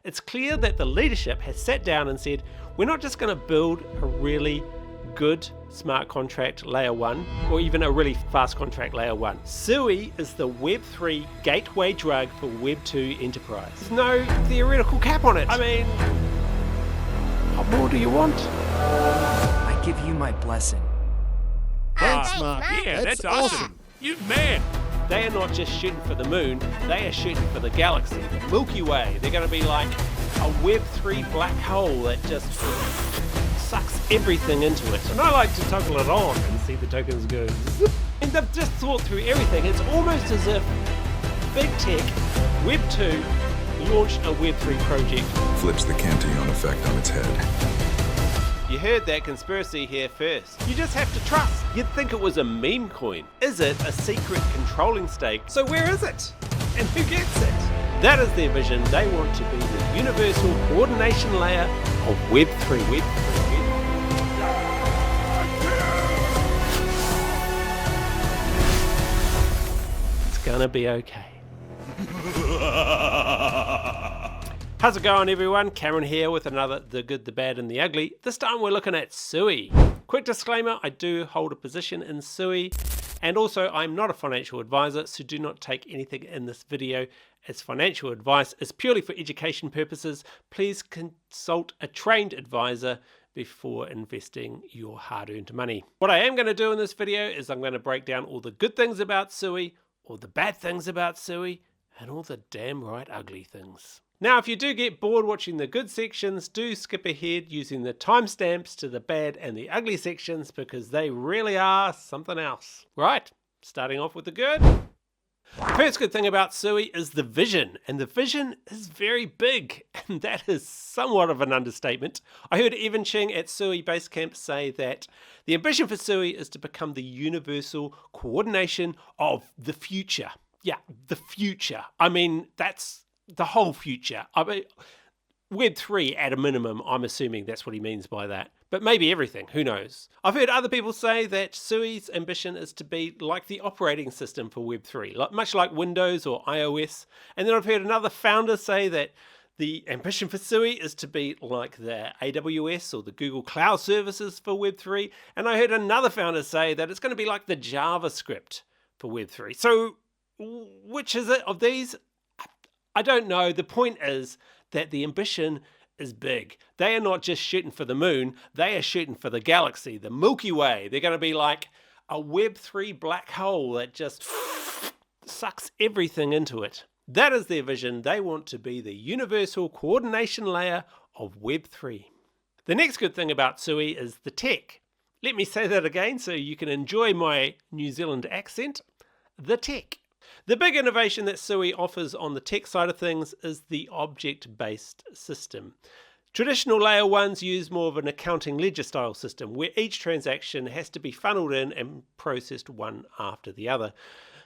It's clear that the leadership has sat down and said, we're not just going to build a really good smart contract layer 1 or even a really fast contract layer 1. Sui is the Web3 gateway drug for Web2 enterprise. There's no theoretical cap on it. I mean, what more do you want? I give you my blessing. Thanks, Mark. Yeah, that's awesome. You man. They are not just shooting for the moon, they are shooting for the galaxy, the Milky Way. They're going to be like a Web3 black hole that just sucks everything into it. And I like to toggle it on and see the tokens go zip. And they've just thought through everything. It's almost as if big tech, Web2, launched a Web3 project. Flips the Cantillon Effect on its head. You heard that conspiracy here first. You just have to trust. You'd think it was a meme coin. Is it a secret controlling stake? So where is it? And who gets it? That is their vision. They want to be the universal coordination layer of Web3. It's gonna be okay. How's it going, everyone? Cameron here with another The Good, The Bad and The Ugly. This time we're looking at Sui. Quick disclaimer, I do hold a position in Sui, and also I'm not a financial advisor, so do not take anything in this video as financial advice. It's purely for education purposes. Please consult a trained advisor before investing your hard-earned money. What I am going to do in this video is I'm going to break down all the good things about Sui, all the bad things about Sui, and all the damn right ugly things. Now, if you do get bored watching the good sections, do skip ahead using the timestamps to the bad and the ugly sections because they really are something else. Right, starting off with the good. The first good thing about Sui is the vision, and the vision is very big, and that is somewhat of an understatement. I heard Evan Ching at Sui Basecamp say that the ambition for Sui is to become the universal coordination of the future. Yeah, the future. I mean, that's the whole future. I mean, Web3 at a minimum, I'm assuming that's what he means by that. But maybe everything, who knows? I've heard other people say that Sui's ambition is to be like the operating system for Web3, much like Windows or iOS. And then I've heard another founder say that the ambition for Sui is to be like the AWS or the Google Cloud services for Web3. And I heard another founder say that it's going to be like the JavaScript for Web3. So which is it of these? I don't know. The point is that the ambition is big. They are not just shooting for the moon, they are shooting for the galaxy, the Milky Way. They're going to be like a Web3 black hole that just sucks everything into it. That is their vision. They want to be the universal coordination layer of Web3. The next good thing about Sui is the tech. Let me say that again so you can enjoy my New Zealand accent. The tech. The big innovation that Sui offers on the tech side of things is the object-based system. Traditional layer ones use more of an accounting ledger style system where each transaction has to be funneled in and processed one after the other.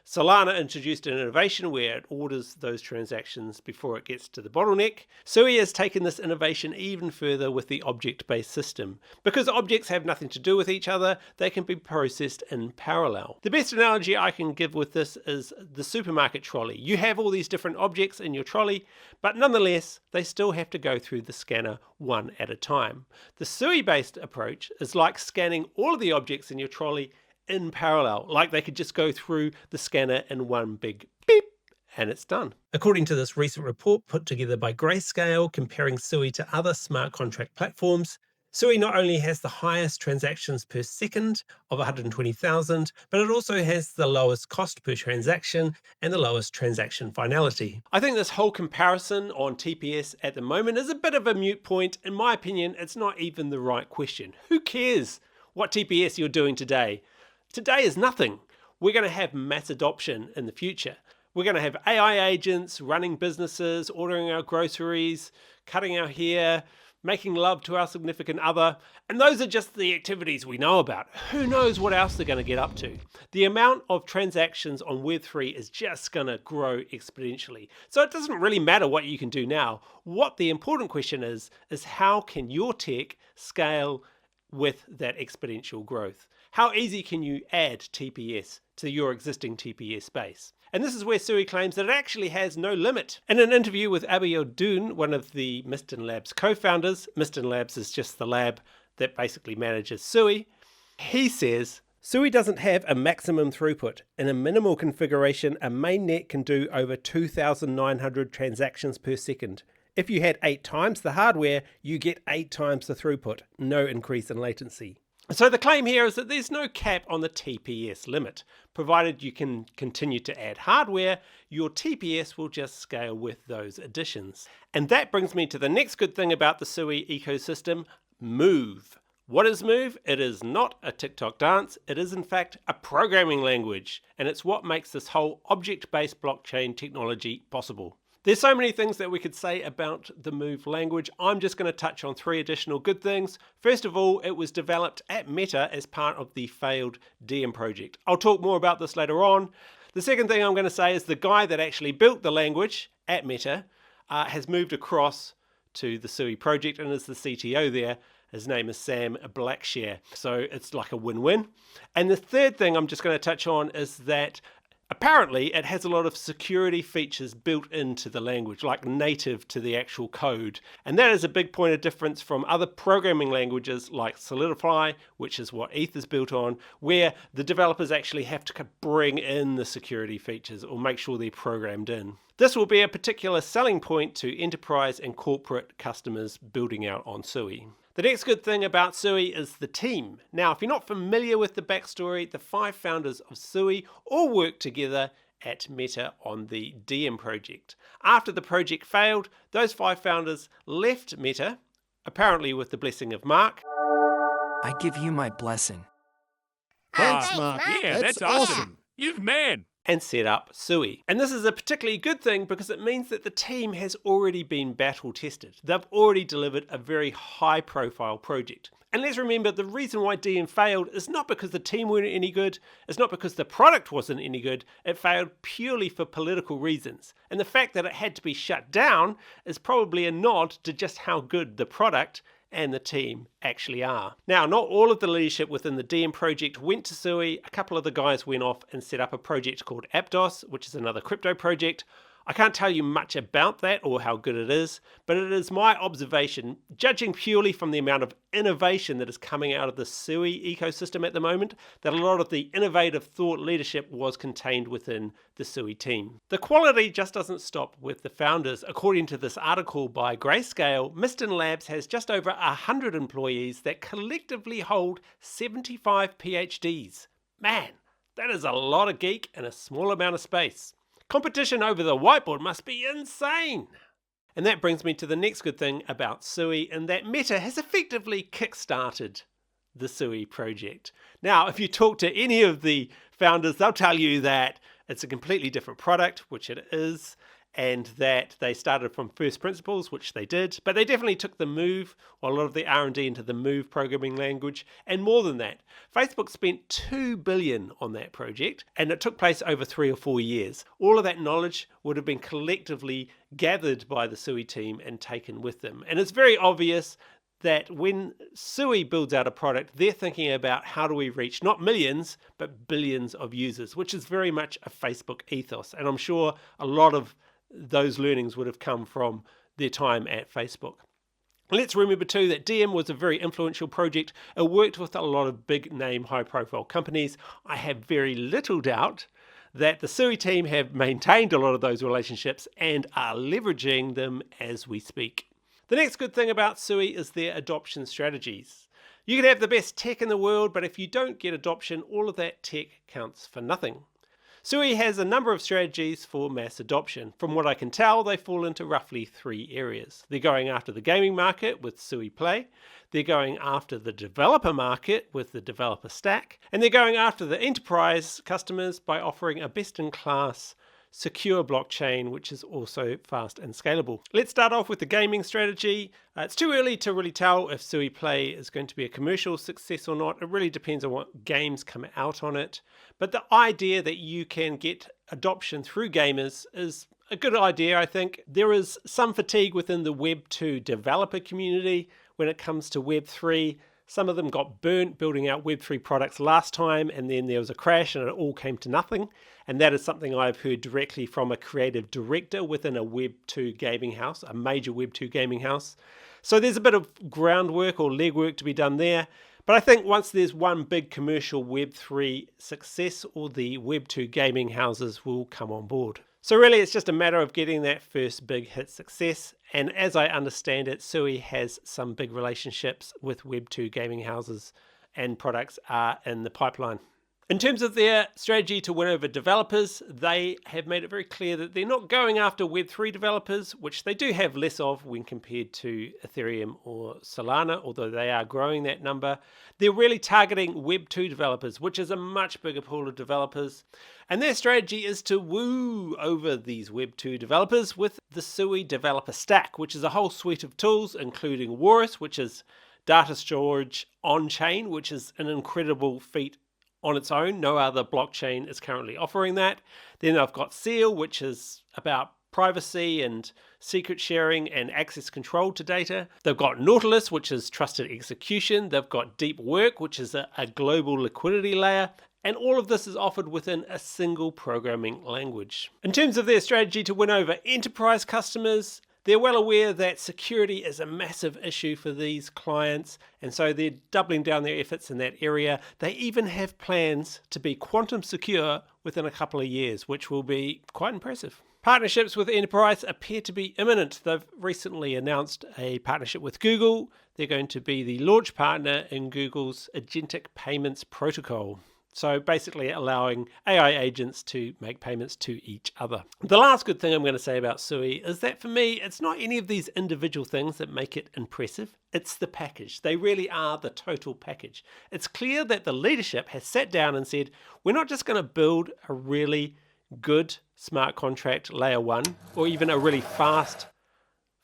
Solana introduced an innovation where it orders those transactions before it gets to the bottleneck. Sui has taken this innovation even further with the object-based system. Because objects have nothing to do with each other, they can be processed in parallel. The best analogy I can give with this is the supermarket trolley. You have all these different objects in your trolley, but nonetheless, they still have to go through the scanner one at a time. The Sui-based approach is like scanning all of the objects in your trolley in parallel, like they could just go through the scanner in one big beep and it's done. According to this recent report put together by Grayscale comparing Sui to other smart contract platforms, Sui not only has the highest transactions per second of 120,000, but it also has the lowest cost per transaction and the lowest transaction finality. I think this whole comparison on TPS at the moment is a bit of a moot point. In my opinion, it's not even the right question. Who cares what TPS you're doing today? Today is nothing. We're going to have mass adoption in the future. We're going to have AI agents running businesses, ordering our groceries, cutting our hair, making love to our significant other. And those are just the activities we know about. Who knows what else they're going to get up to? The amount of transactions on Web3 is just going to grow exponentially. So it doesn't really matter what you can do now. What the important question is how can your tech scale with that exponential growth? How easy can you add TPS to your existing TPS base? And this is where Sui claims that it actually has no limit. In an interview with Abiel Dune, one of the Mistin Labs co-founders, Mistin Labs is just the lab that basically manages Sui, he says, Sui doesn't have a maximum throughput. In a minimal configuration, a mainnet can do over 2,900 transactions per second. If you had 8 times the hardware, you get 8 times the throughput, no increase in latency. So the claim here is that there's no cap on the TPS limit. Provided you can continue to add hardware, your TPS will just scale with those additions. And that brings me to the next good thing about the Sui ecosystem, Move. What is Move? It is not a TikTok dance, it is in fact a programming language, and it's what makes this whole object-based blockchain technology possible. There's so many things that we could say about the Move language. I'm just going to touch on 3 additional good things. First of all, it was developed at Meta as part of the failed Diem project. I'll talk more about this later on. The second thing I'm going to say is the guy that actually built the language at Meta has moved across to the Sui project and is the CTO there. His name is Sam Blackshear. So it's like a win-win. And the third thing I'm just going to touch on is that apparently it has a lot of security features built into the language, like native to the actual code. And that is a big point of difference from other programming languages like Solidify, which is what ETH is built on, where the developers actually have to bring in the security features or make sure they're programmed in. This will be a particular selling point to enterprise and corporate customers building out on Sui. The next good thing about Sui is the team. Now, if you're not familiar with the backstory, the 5 founders of Sui all worked together at Meta on the Diem project. After the project failed, those 5 founders left Meta, apparently with the blessing of Mark. I give you my blessing. Thanks, Mark. Yeah, that's awesome. You man. And set up Sui. And this is a particularly good thing because it means that the team has already been battle tested. They've already delivered a very high profile project. And let's remember the reason why Diem failed is not because the team weren't any good, it's not because the product wasn't any good, it failed purely for political reasons. And the fact that it had to be shut down is probably a nod to just how good the product and the team actually are. Now, not all of the leadership within the Diem project went to Sui. A couple of the guys went off and set up a project called Aptos, which is another crypto project. I can't tell you much about that or how good it is, but it is my observation, judging purely from the amount of innovation that is coming out of the Sui ecosystem at the moment, that a lot of the innovative thought leadership was contained within the Sui team. The quality just doesn't stop with the founders. According to this article by Grayscale, Mistin Labs has just over 100 employees that collectively hold 75 PhDs. Man, that is a lot of geek in a small amount of space. Competition over the whiteboard must be insane. And that brings me to the next good thing about Sui, and that Meta has effectively kickstarted the Sui project. Now, if you talk to any of the founders, they'll tell you that it's a completely different product, which it is, and that they started from first principles, which they did, but they definitely took the Move, or a lot of the R&D into the Move programming language, and more than that. Facebook spent $2 billion on that project, and it took place over 3 or 4 years. All of that knowledge would have been collectively gathered by the Sui team and taken with them. And it's very obvious that when Sui builds out a product, they're thinking about how do we reach not millions, but billions of users, which is very much a Facebook ethos. And I'm sure a lot of those learnings would have come from their time at Facebook. Let's remember too that Diem was a very influential project. It worked with a lot of big name, high profile companies. I have very little doubt that the Sui team have maintained a lot of those relationships and are leveraging them as we speak. The next good thing about Sui is their adoption strategies. You can have the best tech in the world, but if you don't get adoption, all of that tech counts for nothing. Sui has a number of strategies for mass adoption. From what I can tell, they fall into roughly 3 areas. They're going after the gaming market with Sui Play, they're going after the developer market with the developer stack, and they're going after the enterprise customers by offering a best-in-class secure blockchain, which is also fast and scalable. Let's start off with the gaming strategy. It's too early to really tell if Sui Play is going to be a commercial success or not. It really depends on what games come out on it. But the idea that you can get adoption through gamers is a good idea, I think. There is some fatigue within the Web 2 developer community when it comes to Web 3. Some of them got burnt building out Web3 products last time, and then there was a crash and it all came to nothing. And that is something I've heard directly from a creative director within a Web2 gaming house, a major Web2 gaming house. So there's a bit of groundwork or legwork to be done there. But I think once there's one big commercial Web3 success, all the Web2 gaming houses will come on board. So really it's just a matter of getting that first big hit success. And as I understand it, Sui has some big relationships with Web2 gaming houses and products are in the pipeline. In terms of their strategy to win over developers, they have made it very clear that they're not going after Web3 developers, which they do have less of when compared to Ethereum or Solana, although they are growing that number. They're really targeting Web2 developers, which is a much bigger pool of developers. And their strategy is to woo over these Web2 developers with the Sui developer stack, which is a whole suite of tools, including Walrus, which is data storage on-chain, which is an incredible feat on its own. No other blockchain is currently offering that. Then they've got Seal, which is about privacy and secret sharing and access control to data. They've got Nautilus, which is trusted execution. They've got Deep Work, which is a global liquidity layer. And all of this is offered within a single programming language. In terms of their strategy to win over enterprise customers, they're well aware that security is a massive issue for these clients, and so they're doubling down their efforts in that area. They even have plans to be quantum secure within a couple of years, which will be quite impressive. Partnerships with enterprise appear to be imminent. They've recently announced a partnership with Google. They're going to be the launch partner in Google's agentic payments protocol. So basically allowing AI agents to make payments to each other. The last good thing I'm going to say about Sui is that for me, it's not any of these individual things that make it impressive. It's the package. They really are the total package. It's clear that the leadership has sat down and said, we're not just going to build a really good smart contract layer 1 or even a really fast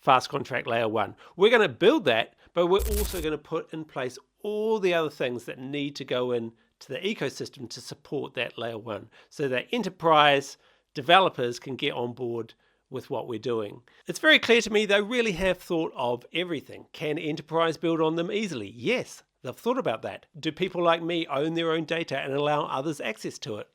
contract layer 1. We're going to build that, but we're also going to put in place all the other things that need to go in to the ecosystem to support that layer 1 so that enterprise developers can get on board with what we're doing. It's very clear to me they really have thought of everything. Can enterprise build on them easily? Yes, they've thought about that. Do people like me own their own data and allow others access to it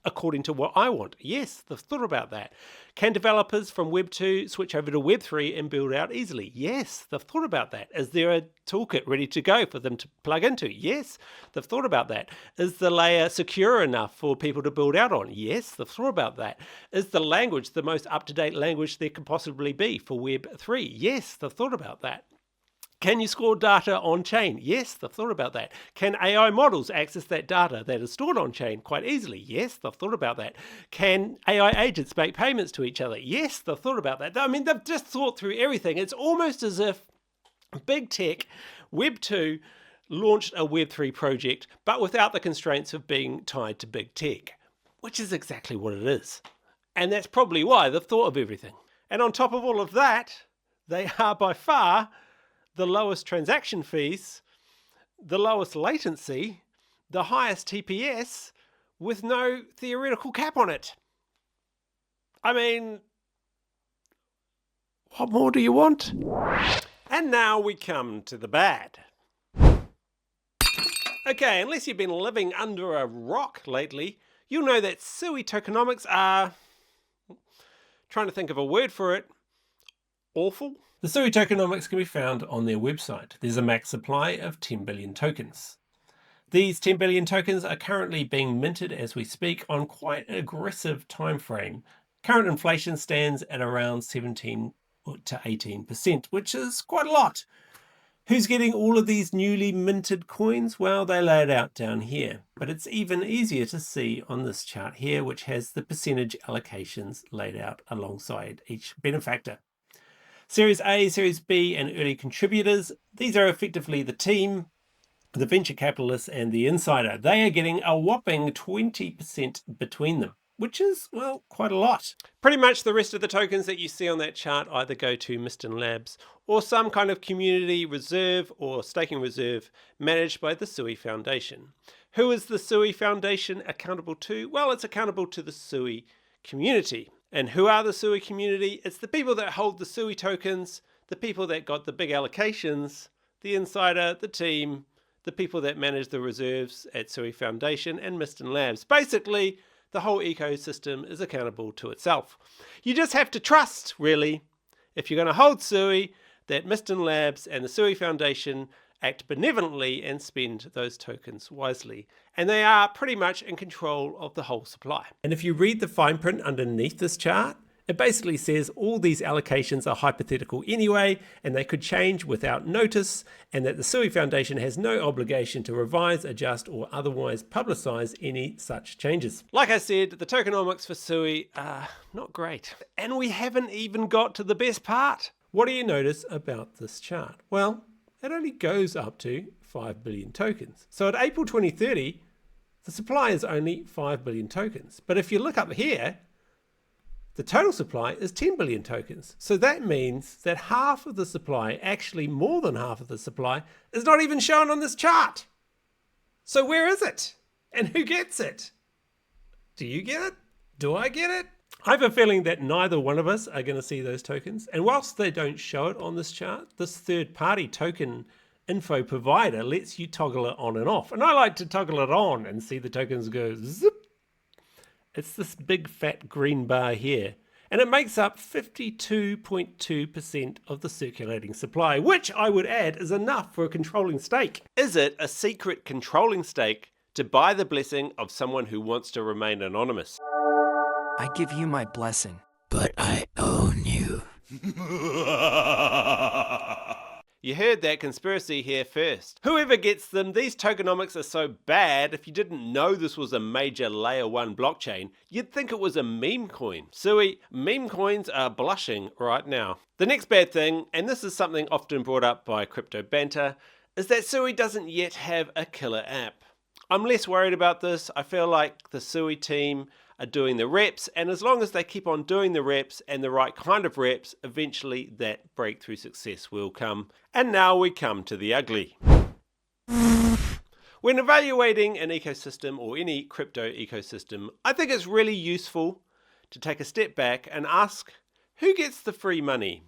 according to what I want? Yes, they've thought about that. Can developers from Web 2 switch over to Web 3 and build out easily? Yes, they've thought about that. Is there a toolkit ready to go for them to plug into? Yes, they've thought about that. Is the layer secure enough for people to build out on? Yes, they've thought about that. Is the language the most up-to-date language there could possibly be for Web 3? Yes, they've thought about that. Can you store data on-chain? Yes, they've thought about that. Can AI models access that data that is stored on-chain quite easily? Yes, they've thought about that. Can AI agents make payments to each other? Yes, they've thought about that. I mean, they've just thought through everything. It's almost as if big tech, Web 2, launched a Web 3 project, but without the constraints of being tied to big tech, which is exactly what it is. And that's probably why they've thought of everything. And on top of all of that, they are by far the lowest transaction fees, the lowest latency, the highest TPS, with no theoretical cap on it. I mean, what more do you want? And now we come to the bad. Okay, unless you've been living under a rock lately, you'll know that Sui tokenomics are, trying to think of a word for it, awful. The Sui tokenomics can be found on their website. There's a max supply of 10 billion tokens. These 10 billion tokens are currently being minted as we speak on quite an aggressive time frame. Current inflation stands at around 17 to 18%, which is quite a lot. Who's getting all of these newly minted coins? Well, they lay it out down here, but it's even easier to see on this chart here, which has the percentage allocations laid out alongside each benefactor. Series A, Series B, and early contributors, these are effectively the team, the venture capitalists, and the insider. They are getting a whopping 20% between them, which is, well, quite a lot. Pretty much the rest of the tokens that you see on that chart either go to Miston Labs or some kind of community reserve or staking reserve managed by the Sui Foundation. Who is the Sui Foundation accountable to? Well, it's accountable to the Sui community. And who are the Sui community? It's the people that hold the Sui tokens, the people that got the big allocations, the insider, the team, the people that manage the reserves at Sui Foundation, and Miston Labs. Basically, the whole ecosystem is accountable to itself. You just have to trust, really, if you're going to hold Sui, that Miston Labs and the Sui Foundation act benevolently and spend those tokens wisely. And they are pretty much in control of the whole supply. And if you read the fine print underneath this chart, it basically says all these allocations are hypothetical anyway, and they could change without notice, and that the Sui Foundation has no obligation to revise, adjust, or otherwise publicize any such changes. Like I said, the tokenomics for Sui are not great. And we haven't even got to the best part. What do you notice about this chart? Well, it only goes up to 5 billion tokens. So at April 2030, the supply is only 5 billion tokens. But if you look up here, the total supply is 10 billion tokens. So that means that half of the supply, actually more than half of the supply, is not even shown on this chart. So where is it? And who gets it? Do you get it? Do I get it? I have a feeling that neither one of us are going to see those tokens. And whilst they don't show it on this chart, this third-party token info provider lets you toggle it on and off. And I like to toggle it on and see the tokens go zip. It's this big fat green bar here, and it makes up 52.2% of the circulating supply, which I would add is enough for a controlling stake. Is it a secret controlling stake to buy the blessing of someone who wants to remain anonymous? I give you my blessing, but I own you. You heard that conspiracy here first. Whoever gets them, these tokenomics are so bad, if you didn't know this was a major layer 1 blockchain, you'd think it was a meme coin. Sui, meme coins are blushing right now. The next bad thing, and this is something often brought up by crypto banter, is that Sui doesn't yet have a killer app. I'm less worried about this. I feel like the Sui team are doing the reps, and as long as they keep on doing the reps and the right kind of reps, eventually that breakthrough success will come. And now we come to the ugly. When evaluating an ecosystem or any crypto ecosystem, I think it's really useful to take a step back and ask, who gets the free money?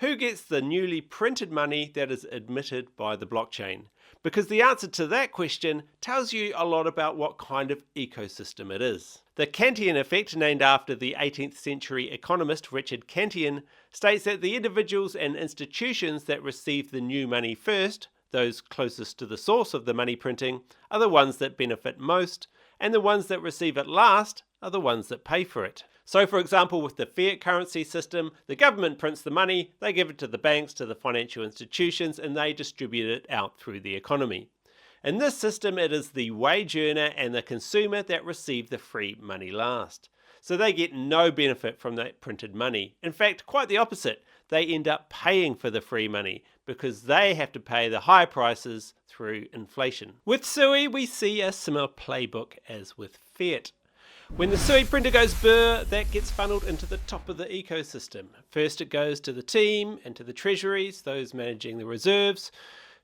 Who gets the newly printed money that is admitted by the blockchain? Because the answer to that question tells you a lot about what kind of ecosystem it is. The Cantillon Effect, named after the 18th century economist Richard Cantillon, states that the individuals and institutions that receive the new money first, those closest to the source of the money printing, are the ones that benefit most, and the ones that receive it last are the ones that pay for it. So for example, with the fiat currency system, the government prints the money, they give it to the banks, to the financial institutions, and they distribute it out through the economy. In this system, it is the wage earner and the consumer that receive the free money last. So they get no benefit from that printed money. In fact, quite the opposite. They end up paying for the free money because they have to pay the higher prices through inflation. With Sui, we see a similar playbook as with fiat. When the Sui printer goes burr, that gets funneled into the top of the ecosystem. First it goes to the team and to the treasuries, those managing the reserves,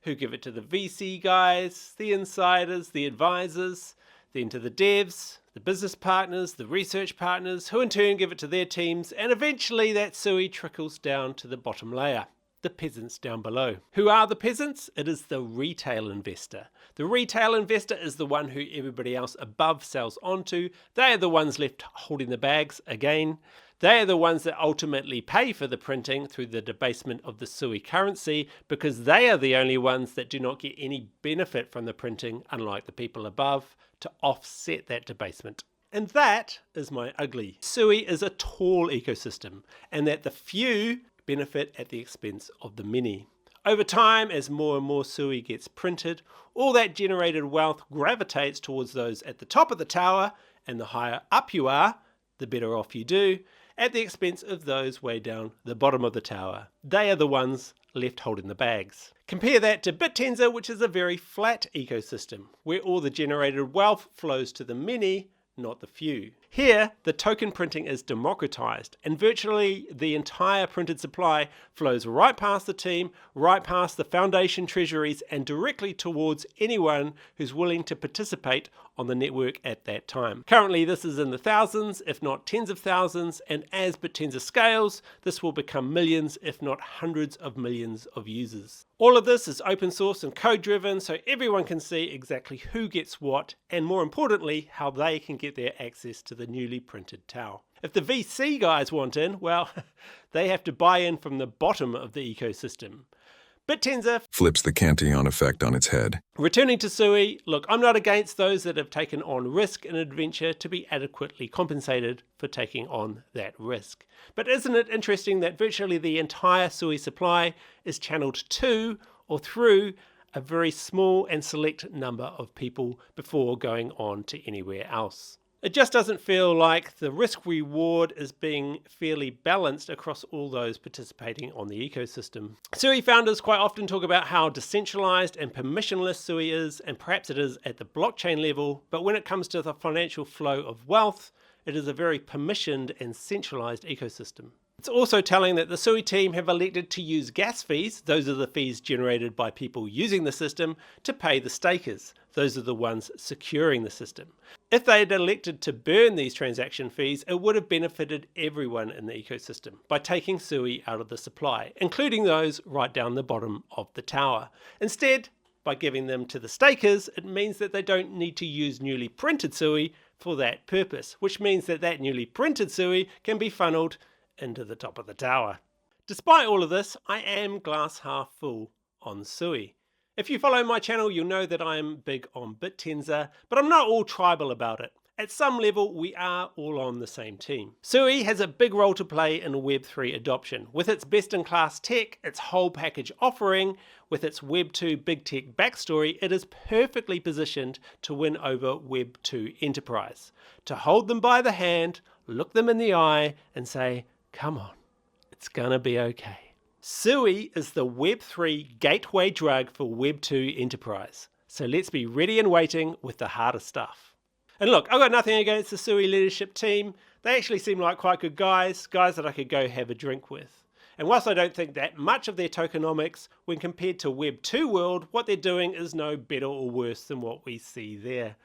who give it to the VC guys, the insiders, the advisors, then to the devs, the business partners, the research partners, who in turn give it to their teams, and eventually that Sui trickles down to the bottom layer, the peasants down below. Who are the peasants? It is the retail investor. The retail investor is the one who everybody else above sells onto. They are the ones left holding the bags again. They are the ones that ultimately pay for the printing through the debasement of the Sui currency, because they are the only ones that do not get any benefit from the printing, unlike the people above, to offset that debasement. And that is my ugly. Sui is a tall ecosystem, and that the few benefit at the expense of the many. Over time, as more and more Sui gets printed, all that generated wealth gravitates towards those at the top of the tower, and the higher up you are, the better off you do, at the expense of those way down the bottom of the tower. They are the ones left holding the bags. Compare that to BitTenza, which is a very flat ecosystem, where all the generated wealth flows to the many, not the few. Here, the token printing is democratized, and virtually the entire printed supply flows right past the team, right past the foundation treasuries, and directly towards anyone who's willing to participate on the network at that time. Currently, this is in the thousands, if not tens of thousands, and as Bittenza scales, this will become millions, if not hundreds of millions of users. All of this is open source and code driven, so everyone can see exactly who gets what, and more importantly, how they can get their access to the newly printed Tau. If the VC guys want in, well, they have to buy in from the bottom of the ecosystem. Bittenza Flips the Cantillon Effect on its head. Returning to Sui, look, I'm not against those that have taken on risk and adventure to be adequately compensated for taking on that risk. But isn't it interesting that virtually the entire Sui supply is channeled to or through a very small and select number of people before going on to anywhere else? It just doesn't feel like the risk reward is being fairly balanced across all those participating on the ecosystem. Sui founders quite often talk about how decentralized and permissionless Sui is, and perhaps it is at the blockchain level, but when it comes to the financial flow of wealth, it is a very permissioned and centralized ecosystem. It's also telling that the Sui team have elected to use gas fees, those are the fees generated by people using the system, to pay the stakers, those are the ones securing the system. If they had elected to burn these transaction fees, it would have benefited everyone in the ecosystem by taking Sui out of the supply, including those right down the bottom of the tower. Instead, by giving them to the stakers, it means that they don't need to use newly printed Sui for that purpose, which means that that newly printed Sui can be funneled into the top of the tower. Despite all of this, I am glass half full on Sui. If you follow my channel, you'll know that I am big on Bittenza, but I'm not all tribal about it. At some level, we are all on the same team. Sui has a big role to play in Web3 adoption. With its best-in-class tech, its whole package offering, with its Web2 big tech backstory, it is perfectly positioned to win over Web2 enterprise. To hold them by the hand, look them in the eye, and say, come on, it's gonna be okay. Sui is the Web3 gateway drug for Web2 enterprise. So let's be ready and waiting with the harder stuff. And look, I've got nothing against the Sui leadership team. They actually seem like quite good guys that I could go have a drink with. And whilst I don't think that much of their tokenomics, when compared to Web 2 world, what they're doing is no better or worse than what we see there.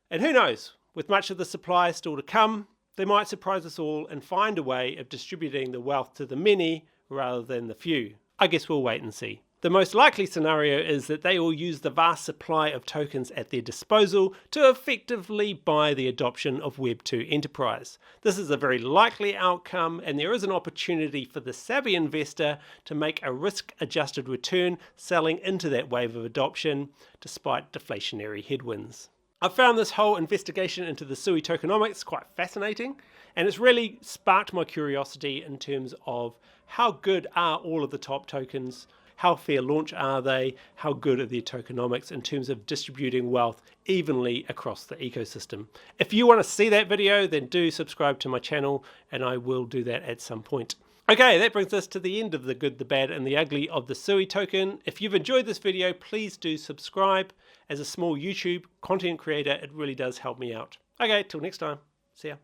And who knows, with much of the supply still to come, they might surprise us all and find a way of distributing the wealth to the many rather than the few. I guess we'll wait and see. The most likely scenario is that they will use the vast supply of tokens at their disposal to effectively buy the adoption of Web 2 enterprise. This is a very likely outcome, and there is an opportunity for the savvy investor to make a risk-adjusted return selling into that wave of adoption despite deflationary headwinds. I've found this whole investigation into the Sui tokenomics quite fascinating, and it's really sparked my curiosity in terms of how good are all of the top tokens. How fair launch are they? How good are their tokenomics in terms of distributing wealth evenly across the ecosystem? If you want to see that video, then do subscribe to my channel, and I will do that at some point. Okay, that brings us to the end of the good, the bad, and the ugly of the Sui token. If you've enjoyed this video, please do subscribe. As a small YouTube content creator, it really does help me out. Okay, till next time. See ya.